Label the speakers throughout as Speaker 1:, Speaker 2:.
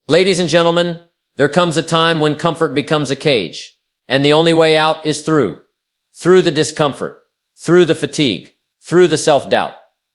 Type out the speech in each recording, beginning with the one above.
Speaker 1: Ladies and gentlemen, there comes a time when comfort becomes a cage, and the only way out is through. Through the discomfort, through the fatigue, through the self-doubt.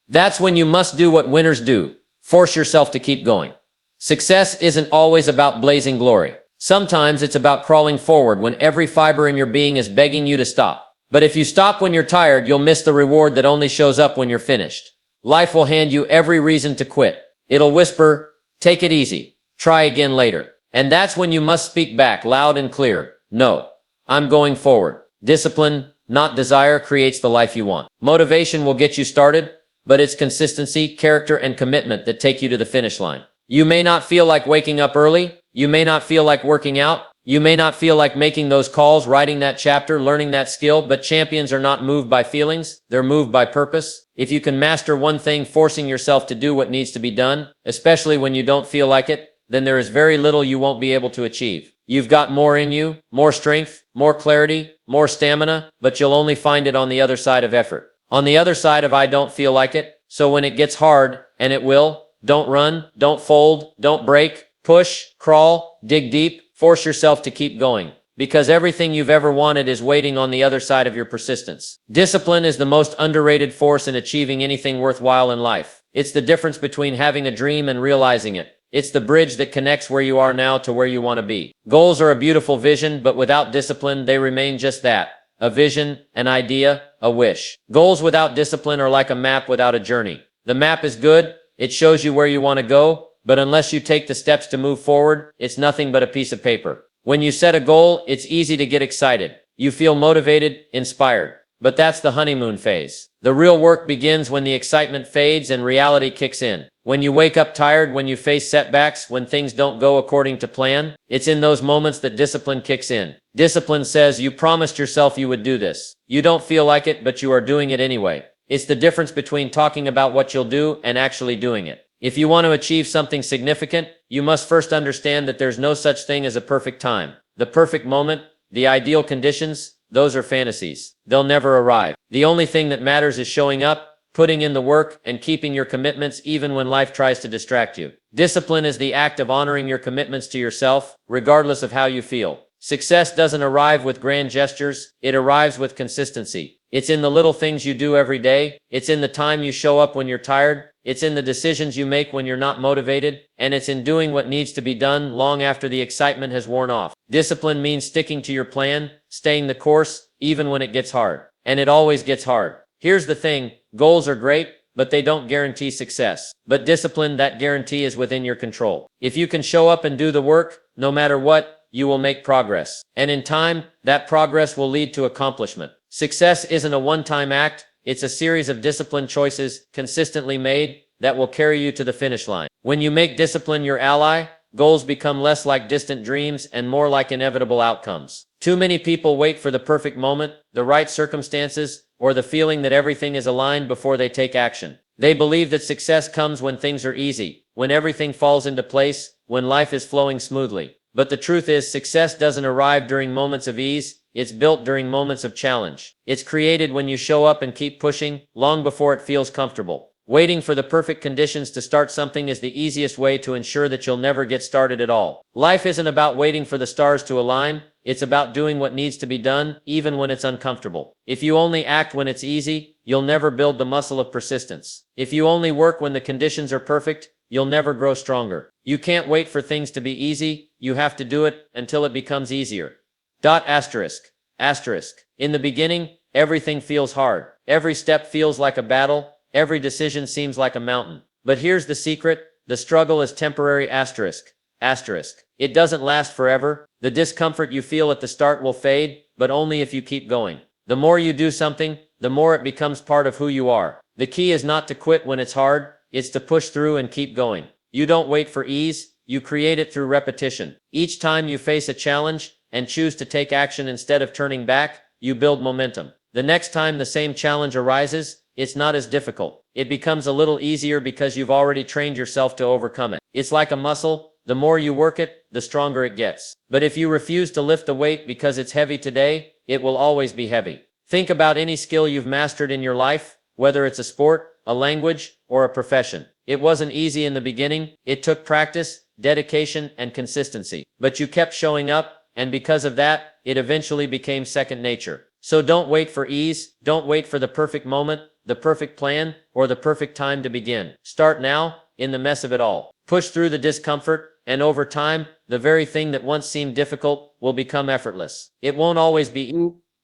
Speaker 1: That's when you must do what winners do. Force yourself to keep going. Success isn't always about blazing glory. Sometimes it's about crawling forward when every fiber in your being is begging you to stop. But if you stop when you're tired, you'll miss the reward that only shows up when you're finished. Life will hand you every reason to quit. It'll whisper, "Take it easy. Try again later." And that's when you must speak back loud and clear. "No, I'm going forward." Discipline, not desire, creates the life you want. Motivation will get you started, but it's consistency, character, and commitment that take you to the finish line. You may not feel like waking up early. You may not feel like working out. You may not feel like making those calls, writing that chapter, learning that skill, but champions are not moved by feelings. They're moved by purpose. If you can master one thing, forcing yourself to do what needs to be done, especially when you don't feel like it, then there is very little you won't be able to achieve. You've got more in you, more strength, more clarity, more stamina, but you'll only find it on the other side of effort. On the other side of "I don't feel like it." So when it gets hard, and it will, don't run, don't fold, don't break, push, crawl, dig deep, force yourself to keep going. Because everything you've ever wanted is waiting on the other side of your persistence. Discipline is the most underrated force in achieving anything worthwhile in life. It's the difference between having a dream and realizing it. It's the bridge that connects where you are now to where you want to be. Goals are a beautiful vision, but without discipline, they remain just that. A vision, an idea, a wish. Goals without discipline are like a map without a journey. The map is good, it shows you where you want to go, but unless you take the steps to move forward, it's nothing but a piece of paper. When you set a goal, it's easy to get excited. You feel motivated, inspired. But that's the honeymoon phase. The real work begins when the excitement fades and reality kicks in. When you wake up tired, when you face setbacks, when things don't go according to plan, it's in those moments that discipline kicks in. Discipline says you promised yourself you would do this. You don't feel like it, but you are doing it anyway. It's the difference between talking about what you'll do and actually doing it. If you want to achieve something significant, you must first understand that there's no such thing as a perfect time. The perfect moment, the ideal conditions, those are fantasies. They'll never arrive. The only thing that matters is showing up, putting in the work, and keeping your commitments even when life tries to distract you. Discipline is the act of honoring your commitments to yourself, regardless of how you feel. Success doesn't arrive with grand gestures, it arrives with consistency. It's in the little things you do every day. It's in the time you show up when you're tired. It's in the decisions you make when you're not motivated. And it's in doing what needs to be done long after the excitement has worn off. Discipline means sticking to your plan, staying the course, even when it gets hard. And it always gets hard. Here's the thing, goals are great, but they don't guarantee success. But discipline, that guarantee is within your control. If you can show up and do the work, no matter what, you will make progress. And in time, that progress will lead to accomplishment. Success isn't a one-time act, it's a series of disciplined choices, consistently made, that will carry you to the finish line. When you make discipline your ally, goals become less like distant dreams and more like inevitable outcomes. Too many people wait for the perfect moment, the right circumstances, or the feeling that everything is aligned before they take action. They believe that success comes when things are easy, when everything falls into place, when life is flowing smoothly. But the truth is, success doesn't arrive during moments of ease, it's built during moments of challenge. It's created when you show up and keep pushing, long before it feels comfortable. Waiting for the perfect conditions to start something is the easiest way to ensure that you'll never get started at all. Life isn't about waiting for the stars to align, it's about doing what needs to be done, even when it's uncomfortable. If you only act when it's easy, you'll never build the muscle of persistence. If you only work when the conditions are perfect, you'll never grow stronger. You can't wait for things to be easy, you have to do it until it becomes easier. Asterisk. In the beginning, everything feels hard. Every step feels like a battle. Every decision seems like a mountain. But here's the secret, the struggle is temporary. It doesn't last forever. The discomfort you feel at the start will fade, but only if you keep going. The more you do something, the more it becomes part of who you are. The key is not to quit when it's hard, it's to push through and keep going. You don't wait for ease, you create it through repetition. Each time you face a challenge and choose to take action instead of turning back, you build momentum. The next time the same challenge arises, it's not as difficult. It becomes a little easier because you've already trained yourself to overcome it. It's like a muscle, the more you work it, the stronger it gets. But if you refuse to lift the weight because it's heavy today, it will always be heavy. Think about any skill you've mastered in your life, whether it's a sport, a language, or a profession. It wasn't easy in the beginning. It took practice, dedication, and consistency. But you kept showing up, and because of that, it eventually became second nature. So don't wait for ease, don't wait for the perfect moment, the perfect plan, or the perfect time to begin. Start now, in the mess of it all. Push through the discomfort, and over time, the very thing that once seemed difficult will become effortless. It won't always be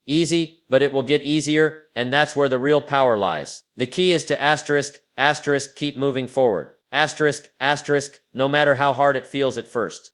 Speaker 1: easy, but it will get easier, and that's where the real power lies. The key is to keep moving forward. No matter how hard it feels at first.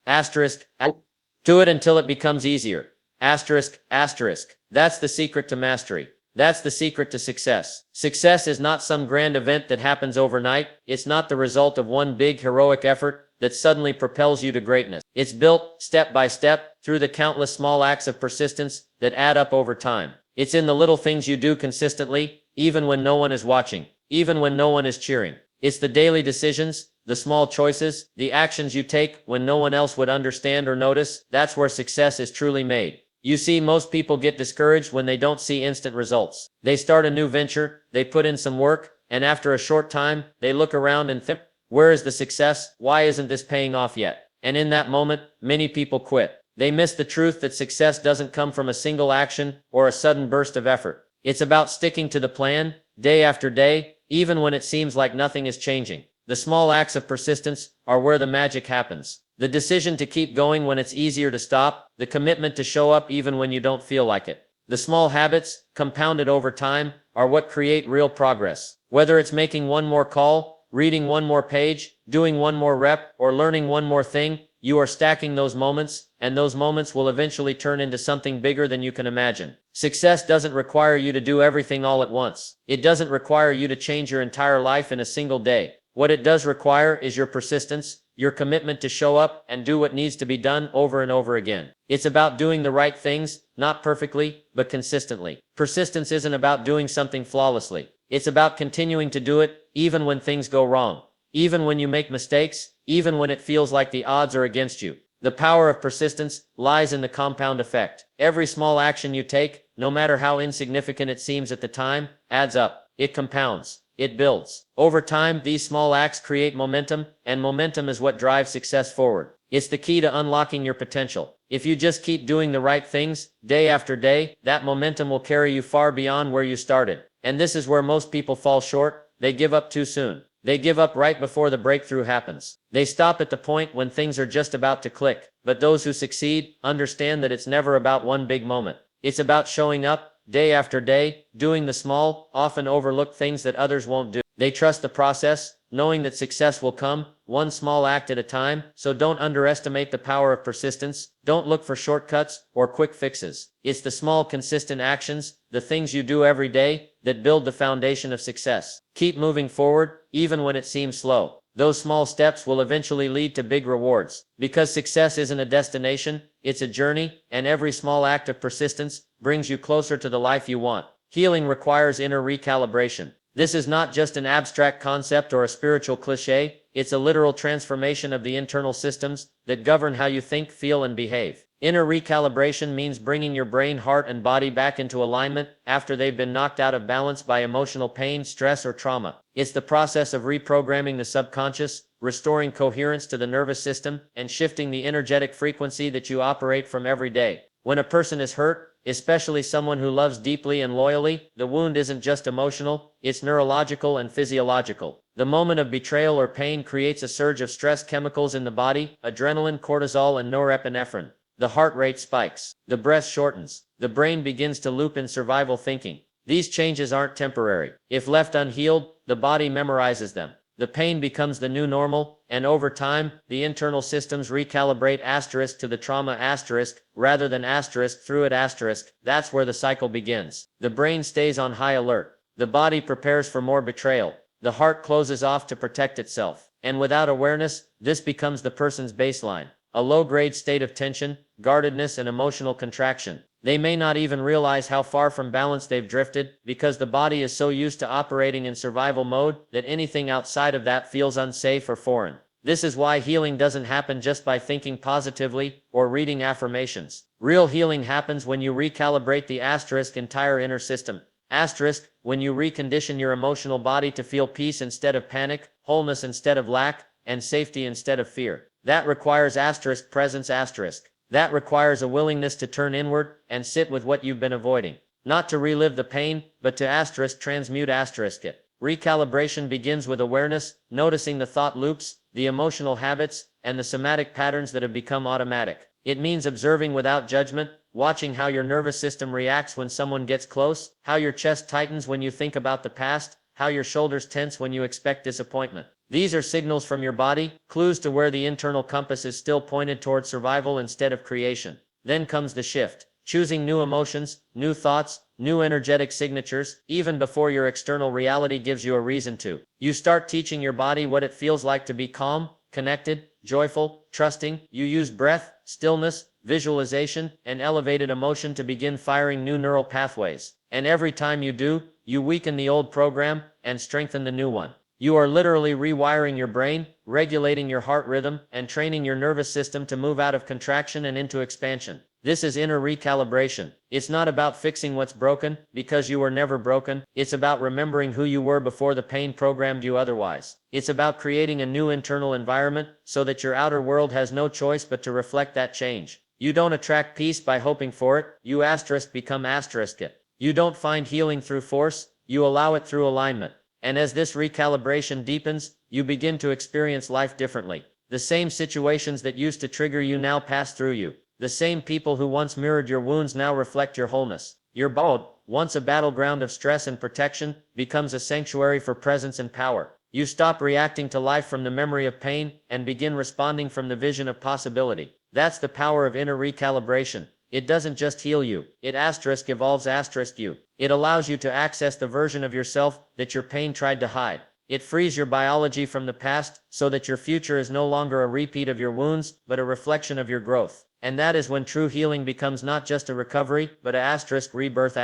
Speaker 1: Do it until it becomes easier. That's the secret to mastery. That's the secret to success. Success is not some grand event that happens overnight. It's not the result of one big heroic effort that suddenly propels you to greatness. It's built step by step through the countless small acts of persistence that add up over time. It's in the little things you do consistently, even when no one is watching, even when no one is cheering. It's the daily decisions, the small choices, the actions you take when no one else would understand or notice. That's where success is truly made. You see, most people get discouraged when they don't see instant results. They start a new venture, they put in some work, and after a short time, they look around and think, where is the success? Why isn't this paying off yet? And in that moment, many people quit. They miss the truth that success doesn't come from a single action or a sudden burst of effort. It's about sticking to the plan, day after day, even when it seems like nothing is changing. The small acts of persistence are where the magic happens. The decision to keep going when it's easier to stop, the commitment to show up even when you don't feel like it. The small habits, compounded over time, are what create real progress. Whether it's making one more call, reading one more page, doing one more rep, or learning one more thing, you are stacking those moments, and those moments will eventually turn into something bigger than you can imagine. Success doesn't require you to do everything all at once. It doesn't require you to change your entire life in a single day. What it does require is your persistence, your commitment to show up and do what needs to be done over and over again. It's about doing the right things, not perfectly, but consistently. Persistence isn't about doing something flawlessly. It's about continuing to do it, even when things go wrong. Even when you make mistakes, even when it feels like the odds are against you. The power of persistence lies in the compound effect. Every small action you take, no matter how insignificant it seems at the time, adds up. It compounds. It builds. Over time, these small acts create momentum, and momentum is what drives success forward. It's the key to unlocking your potential. If you just keep doing the right things, day after day, that momentum will carry you far beyond where you started. And this is where most people fall short. They give up too soon. They give up right before the breakthrough happens. They stop at the point when things are just about to click. But those who succeed understand that it's never about one big moment. It's about showing up, day after day, doing the small, often overlooked things that others won't do. They trust the process, knowing that success will come, one small act at a time. So don't underestimate the power of persistence. Don't look for shortcuts or quick fixes. It's the small, consistent actions, the things you do every day, that build the foundation of success. Keep moving forward, even when it seems slow. Those small steps will eventually lead to big rewards. Because success isn't a destination, it's a journey, and every small act of persistence brings you closer to the life you want. Healing requires inner recalibration. This is not just an abstract concept or a spiritual cliche, it's a literal transformation of the internal systems that govern how you think, feel, and behave. Inner recalibration means bringing your brain, heart, and body back into alignment after they've been knocked out of balance by emotional pain, stress, or trauma. It's the process of reprogramming the subconscious, restoring coherence to the nervous system, and shifting the energetic frequency that you operate from every day. When a person is hurt, especially someone who loves deeply and loyally, the wound isn't just emotional, it's neurological and physiological. The moment of betrayal or pain creates a surge of stress chemicals in the body, adrenaline, cortisol, and norepinephrine. The heart rate spikes. The breath shortens. The brain begins to loop in survival thinking. These changes aren't temporary. If left unhealed, the body memorizes them. The pain becomes the new normal, and over time, the internal systems recalibrate * to the trauma * rather than * through it *. That's where the cycle begins. The brain stays on high alert. The body prepares for more betrayal. The heart closes off to protect itself. And without awareness, this becomes the person's baseline. A low-grade state of tension, guardedness, and emotional contraction. They may not even realize how far from balance they've drifted, because the body is so used to operating in survival mode that anything outside of that feels unsafe or foreign. This is why healing doesn't happen just by thinking positively or reading affirmations. Real healing happens when you recalibrate the * entire inner system. When you recondition your emotional body to feel peace instead of panic, wholeness instead of lack, and safety instead of fear. That requires presence. That requires a willingness to turn inward and sit with what you've been avoiding. Not to relive the pain, but to transmute it. Recalibration begins with awareness, noticing the thought loops, the emotional habits, and the somatic patterns that have become automatic. It means observing without judgment, watching how your nervous system reacts when someone gets close, how your chest tightens when you think about the past, how your shoulders tense when you expect disappointment. These are signals from your body, clues to where the internal compass is still pointed toward survival instead of creation. Then comes the shift, choosing new emotions, new thoughts, new energetic signatures, even before your external reality gives you a reason to. You start teaching your body what it feels like to be calm, connected, joyful, trusting. You use breath, stillness, visualization, and elevated emotion to begin firing new neural pathways. And every time you do, you weaken the old program and strengthen the new one. You are literally rewiring your brain, regulating your heart rhythm, and training your nervous system to move out of contraction and into expansion. This is inner recalibration. It's not about fixing what's broken, because you were never broken. It's about remembering who you were before the pain programmed you otherwise. It's about creating a new internal environment, so that your outer world has no choice but to reflect that change. You don't attract peace by hoping for it, you become it. You don't find healing through force, you allow it through alignment. And as this recalibration deepens, you begin to experience life differently. The same situations that used to trigger you now pass through you. The same people who once mirrored your wounds now reflect your wholeness. Your body, once a battleground of stress and protection, becomes a sanctuary for presence and power. You stop reacting to life from the memory of pain and begin responding from the vision of possibility. That's the power of inner recalibration. It doesn't just heal you, it evolves you. It allows you to access the version of yourself that your pain tried to hide. It frees your biology from the past so that your future is no longer a repeat of your wounds, but a reflection of your growth. And that is when true healing becomes not just a recovery, but a rebirth.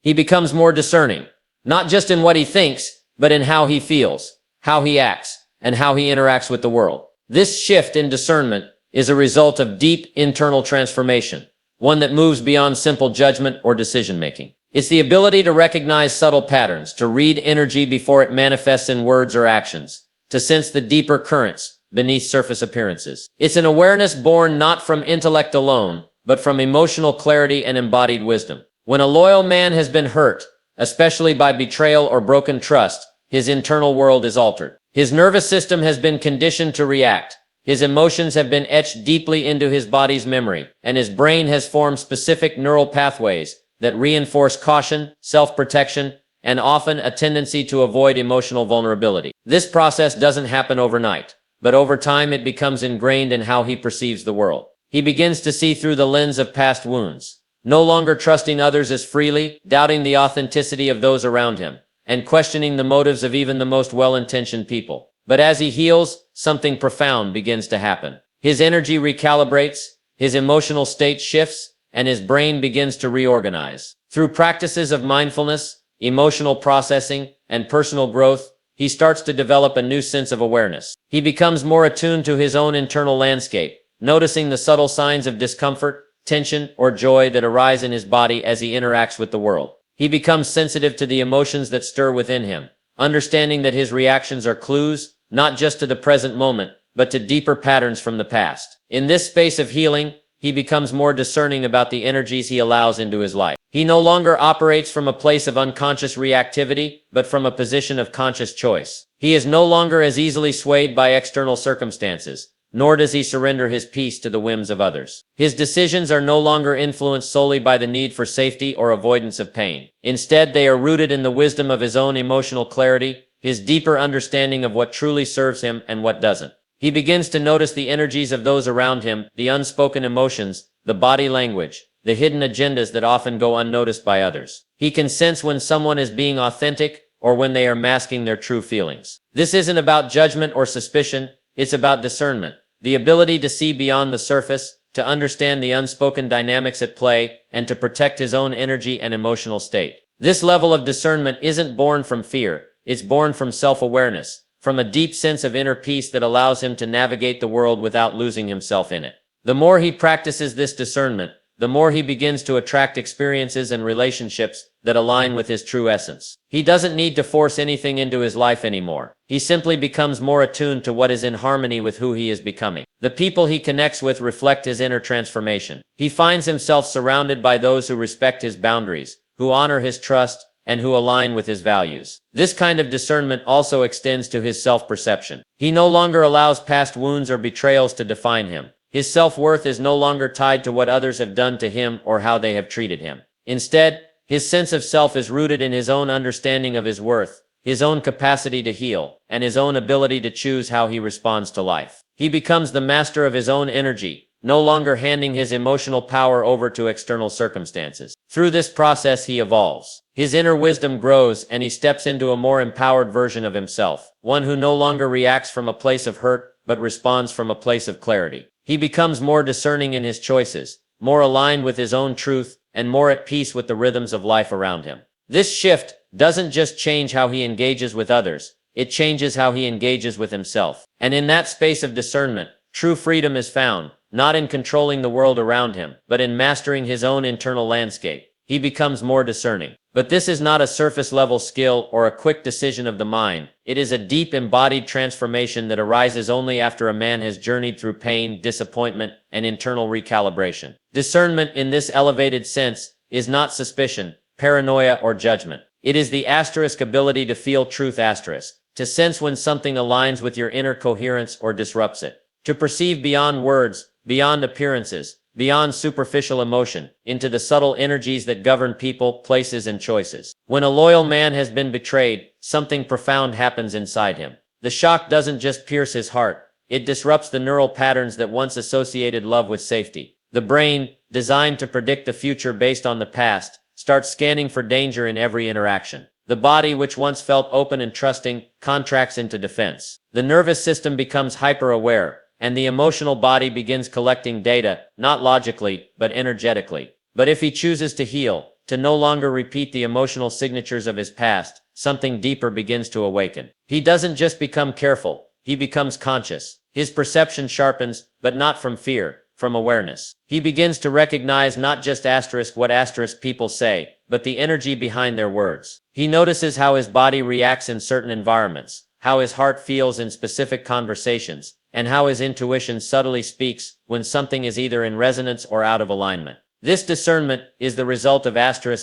Speaker 1: He becomes more discerning, not just in what he thinks, but in how he feels, how he acts, and how he interacts with the world. This shift in discernment is a result of deep internal transformation, one that moves beyond simple judgment or decision-making. It's the ability to recognize subtle patterns, to read energy before it manifests in words or actions, to sense the deeper currents beneath surface appearances. It's an awareness born not from intellect alone, but from emotional clarity and embodied wisdom. When a loyal man has been hurt, especially by betrayal or broken trust, his internal world is altered. His nervous system has been conditioned to react. His emotions have been etched deeply into his body's memory, and his brain has formed specific neural pathways that reinforce caution, self-protection, and often a tendency to avoid emotional vulnerability. This process doesn't happen overnight, but over time it becomes ingrained in how he perceives the world. He begins to see through the lens of past wounds, no longer trusting others as freely, doubting the authenticity of those around him, and questioning the motives of even the most well-intentioned people. But as he heals, something profound begins to happen. His energy recalibrates, his emotional state shifts, and his brain begins to reorganize. Through practices of mindfulness, emotional processing, and personal growth, he starts to develop a new sense of awareness. He becomes more attuned to his own internal landscape, noticing the subtle signs of discomfort, tension, or joy that arise in his body as he interacts with the world. He becomes sensitive to the emotions that stir within him, understanding that his reactions are clues, not just to the present moment, but to deeper patterns from the past. In this space of healing, he becomes more discerning about the energies he allows into his life. He no longer operates from a place of unconscious reactivity, but from a position of conscious choice. He is no longer as easily swayed by external circumstances, nor does he surrender his peace to the whims of others. His decisions are no longer influenced solely by the need for safety or avoidance of pain. Instead, they are rooted in the wisdom of his own emotional clarity, his deeper understanding of what truly serves him and what doesn't. He begins to notice the energies of those around him, the unspoken emotions, the body language, the hidden agendas that often go unnoticed by others. He can sense when someone is being authentic or when they are masking their true feelings. This isn't about judgment or suspicion, it's about discernment, the ability to see beyond the surface, to understand the unspoken dynamics at play, and to protect his own energy and emotional state. This level of discernment isn't born from fear, it's born from self-awareness, from a deep sense of inner peace that allows him to navigate the world without losing himself in it. The more he practices this discernment, the more he begins to attract experiences and relationships that align with his true essence. He doesn't need to force anything into his life anymore. He simply becomes more attuned to what is in harmony with who he is becoming. The people he connects with reflect his inner transformation. He finds himself surrounded by those who respect his boundaries, who honor his trust, and who align with his values. This kind of discernment also extends to his self-perception. He no longer allows past wounds or betrayals to define him. His self-worth is no longer tied to what others have done to him or how they have treated him. Instead, his sense of self is rooted in his own understanding of his worth, his own capacity to heal, and his own ability to choose how he responds to life. He becomes the master of his own energy, no longer handing his emotional power over to external circumstances. Through this process, he evolves. His inner wisdom grows, and he steps into a more empowered version of himself, one who no longer reacts from a place of hurt, but responds from a place of clarity. He becomes more discerning in his choices, more aligned with his own truth, and more at peace with the rhythms of life around him. This shift doesn't just change how he engages with others, it changes how he engages with himself. And in that space of discernment, true freedom is found, not in controlling the world around him, but in mastering his own internal landscape. He becomes more discerning. But this is not a surface-level skill or a quick decision of the mind. It is a deep embodied transformation that arises only after a man has journeyed through pain, disappointment, and internal recalibration. Discernment in this elevated sense is not suspicion, paranoia, or judgment. It is the ability to feel truth to sense when something aligns with your inner coherence or disrupts it. To perceive beyond words, beyond appearances, beyond superficial emotion, into the subtle energies that govern people, places, and choices. When a loyal man has been betrayed, something profound happens inside him. The shock doesn't just pierce his heart, it disrupts the neural patterns that once associated love with safety. The brain, designed to predict the future based on the past, starts scanning for danger in every interaction. The body, which once felt open and trusting, contracts into defense. The nervous system becomes hyper-aware, and the emotional body begins collecting data, not logically, but energetically. But if he chooses to heal, to no longer repeat the emotional signatures of his past, something deeper begins to awaken. He doesn't just become careful, he becomes conscious. His perception sharpens, but not from fear, from awareness. He begins to recognize not just what people say, but the energy behind their words. He notices how his body reacts in certain environments, how his heart feels in specific conversations, and how his intuition subtly speaks when something is either in resonance or out of alignment. This discernment is the result of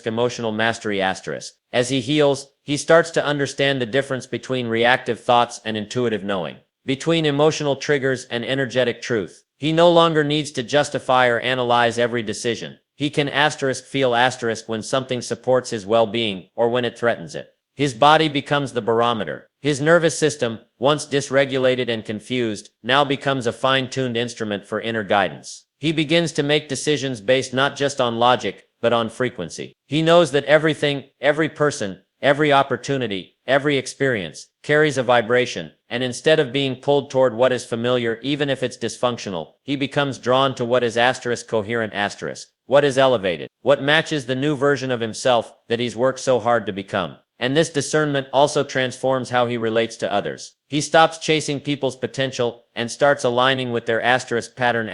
Speaker 1: emotional mastery. As he heals, he starts to understand the difference between reactive thoughts and intuitive knowing, between emotional triggers and energetic truth. He no longer needs to justify or analyze every decision. He can feel when something supports his well-being or when it threatens it. His body becomes the barometer. His nervous system, once dysregulated and confused, now becomes a fine-tuned instrument for inner guidance. He begins to make decisions based not just on logic, but on frequency. He knows that everything, every person, every opportunity, every experience, carries a vibration, and instead of being pulled toward what is familiar even if it's dysfunctional, he becomes drawn to what is coherent what is elevated, what matches the new version of himself that he's worked so hard to become. And this discernment also transforms how he relates to others. He stops chasing people's potential and starts aligning with their pattern.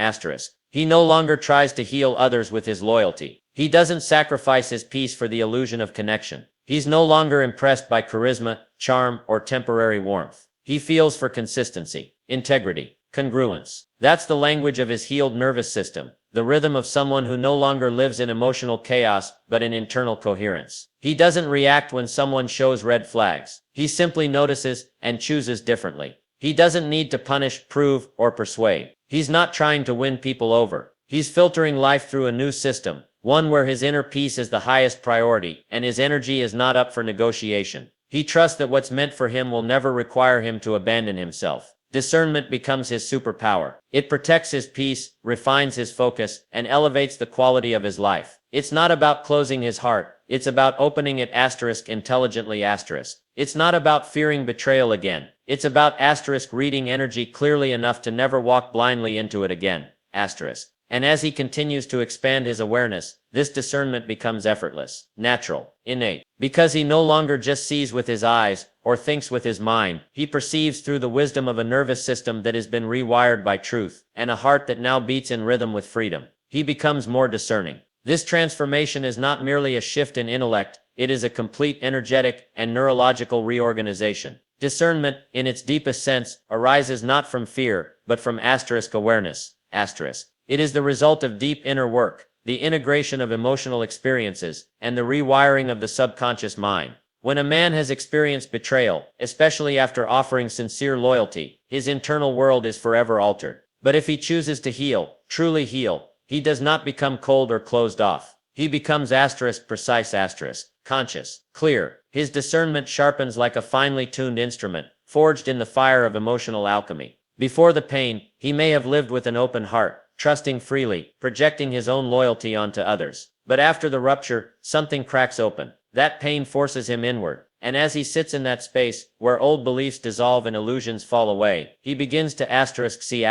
Speaker 1: He no longer tries to heal others with his loyalty. He doesn't sacrifice his peace for the illusion of connection. He's no longer impressed by charisma, charm, or temporary warmth. He feels for consistency, integrity, congruence. That's the language of his healed nervous system, the rhythm of someone who no longer lives in emotional chaos, but in internal coherence. He doesn't react when someone shows red flags. He simply notices and chooses differently. He doesn't need to punish, prove, or persuade. He's not trying to win people over. He's filtering life through a new system, one where his inner peace is the highest priority, and his energy is not up for negotiation. He trusts that what's meant for him will never require him to abandon himself. Discernment becomes his superpower. It protects his peace, refines his focus, and elevates the quality of his life. It's not about closing his heart. It's about opening it intelligently. It's not about fearing betrayal again. It's about reading energy clearly enough to never walk blindly into it again. And as he continues to expand his awareness, this discernment becomes effortless, natural, innate. Because he no longer just sees with his eyes or thinks with his mind, he perceives through the wisdom of a nervous system that has been rewired by truth, and a heart that now beats in rhythm with freedom. He becomes more discerning. This transformation is not merely a shift in intellect, It is a complete energetic and neurological reorganization. Discernment, in its deepest sense, arises not from fear, but from awareness. It is the result of deep inner work, the integration of emotional experiences, and the rewiring of the subconscious mind. When a man has experienced betrayal, especially after offering sincere loyalty, his internal world is forever altered. But if he chooses to heal, truly heal, he does not become cold or closed off. He becomes precise, conscious, clear. His discernment sharpens like a finely tuned instrument, forged in the fire of emotional alchemy. Before the pain, he may have lived with an open heart, trusting freely, projecting his own loyalty onto others. But after the rupture, something cracks open. That pain forces him inward. And as he sits in that space, where old beliefs dissolve and illusions fall away, he begins to see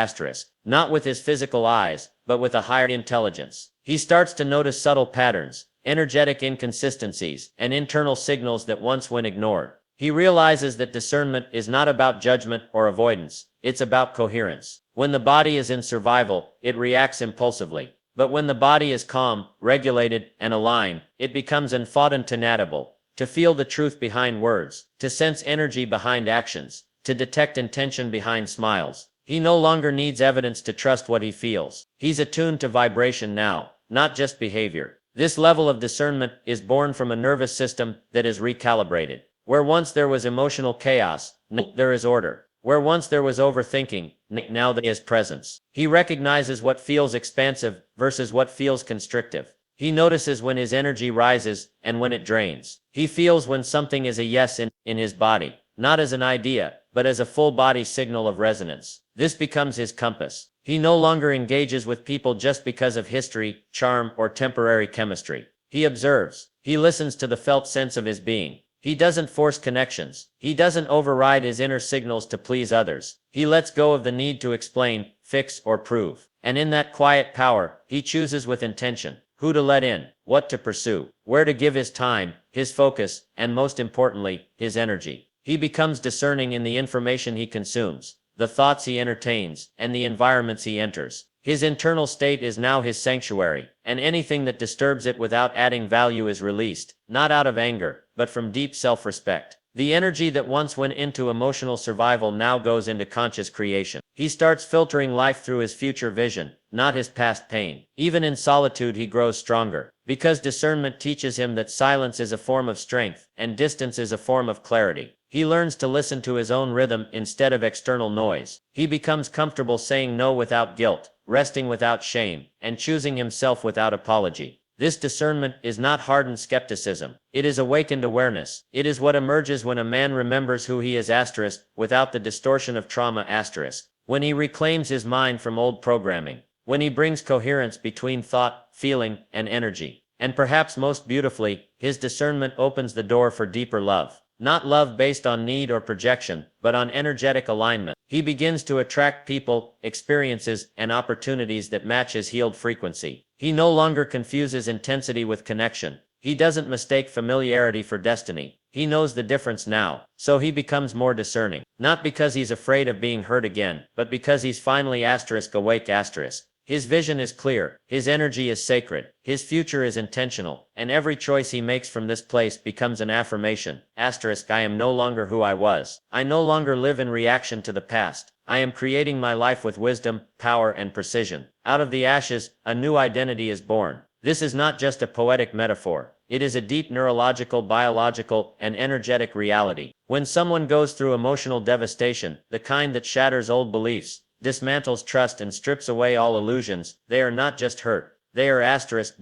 Speaker 1: not with his physical eyes, but with a higher intelligence. He starts to notice subtle patterns, energetic inconsistencies, and internal signals that once went ignored. He realizes that discernment is not about judgment or avoidance, it's about coherence. When the body is in survival, it reacts impulsively. But when the body is calm, regulated, and aligned, it becomes unfathomable. To feel the truth behind words, to sense energy behind actions, to detect intention behind smiles. He no longer needs evidence to trust what he feels. He's attuned to vibration now, not just behavior. This level of discernment is born from a nervous system that is recalibrated. Where once there was emotional chaos, there is order. Where once there was overthinking, now there is presence. He recognizes what feels expansive versus what feels constrictive. He notices when his energy rises and when it drains. He feels when something is a yes in his body, not as an idea, but as a full body signal of resonance. This becomes his compass. He no longer engages with people just because of history, charm, or temporary chemistry. He observes. He listens to the felt sense of his being. He doesn't force connections. He doesn't override his inner signals to please others. He lets go of the need to explain, fix, or prove. And in that quiet power, he chooses with intention who to let in, what to pursue, where to give his time, his focus, and most importantly, his energy. He becomes discerning in the information he consumes, the thoughts he entertains, and the environments he enters. His internal state is now his sanctuary, and anything that disturbs it without adding value is released, not out of anger, but from deep self-respect. The energy that once went into emotional survival now goes into conscious creation. He starts filtering life through his future vision, not his past pain. Even in solitude he grows stronger, because discernment teaches him that silence is a form of strength, and distance is a form of clarity. He learns to listen to his own rhythm instead of external noise. He becomes comfortable saying no without guilt, resting without shame, and choosing himself without apology. This discernment is not hardened skepticism. It is awakened awareness. It is what emerges when a man remembers who he is without the distortion of trauma when he reclaims his mind from old programming, when he brings coherence between thought, feeling, and energy. And perhaps most beautifully, his discernment opens the door for deeper love. Not love based on need or projection, but on energetic alignment. He begins to attract people, experiences, and opportunities that match his healed frequency. He no longer confuses intensity with connection. He doesn't mistake familiarity for destiny. He knows the difference now, so he becomes more discerning. Not because he's afraid of being hurt again, but because he's finally awake. His vision is clear, his energy is sacred, his future is intentional, and every choice he makes from this place becomes an affirmation. I am no longer who I was. I no longer live in reaction to the past. I am creating my life with wisdom, power, and precision. Out of the ashes, a new identity is born. This is not just a poetic metaphor. It is a deep neurological, biological, and energetic reality. When someone goes through emotional devastation, the kind that shatters old beliefs, dismantles trust, and strips away all illusions, they are not just hurt. They are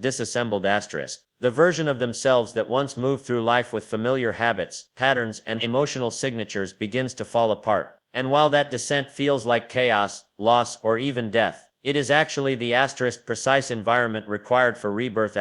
Speaker 1: disassembled. The version of themselves that once moved through life with familiar habits, patterns, and emotional signatures begins to fall apart. And while that descent feels like chaos, loss, or even death, it is actually the precise environment required for rebirth.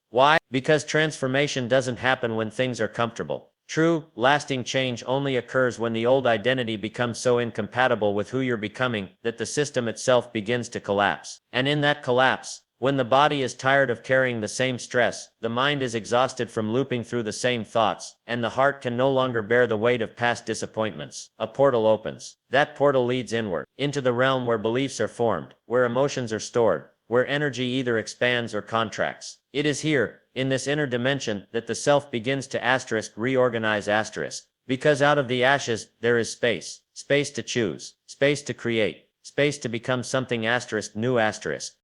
Speaker 1: Why? Because transformation doesn't happen when things are comfortable. True, lasting change only occurs when the old identity becomes so incompatible with who you're becoming that the system itself begins to collapse. And in that collapse, when the body is tired of carrying the same stress, the mind is exhausted from looping through the same thoughts, and the heart can no longer bear the weight of past disappointments, a portal opens. That portal leads inward, into the realm where beliefs are formed, where emotions are stored, where energy either expands or contracts. It is here, in this inner dimension, that the self begins to reorganize because out of the ashes, there is space. Space to choose. Space to create. Space to become something new.